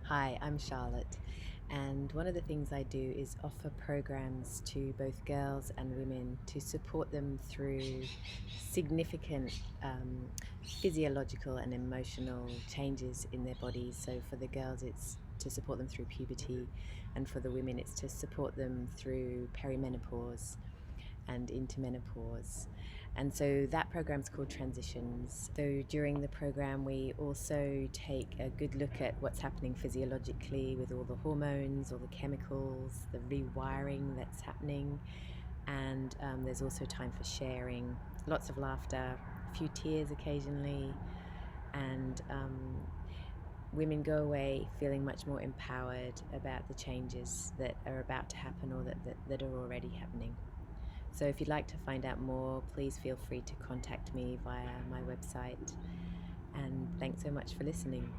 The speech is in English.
Hi, I'm Charlotte, and one of the things I do is offer programs to both girls and women to support them through significant physiological and emotional changes in their bodies. So, for the girls, it's to support them through puberty, and for the women, it's to support them through perimenopause and into menopause. And so that program's called Transitions. So during the program, we also take a good look at what's happening physiologically with all the hormones, all the chemicals, the rewiring that's happening. And there's also time for sharing, lots of laughter, a few tears occasionally, and women go away feeling much more empowered about the changes that are about to happen or that are already happening. So if you'd like to find out more, please feel free to contact me via my website. And thanks so much for listening.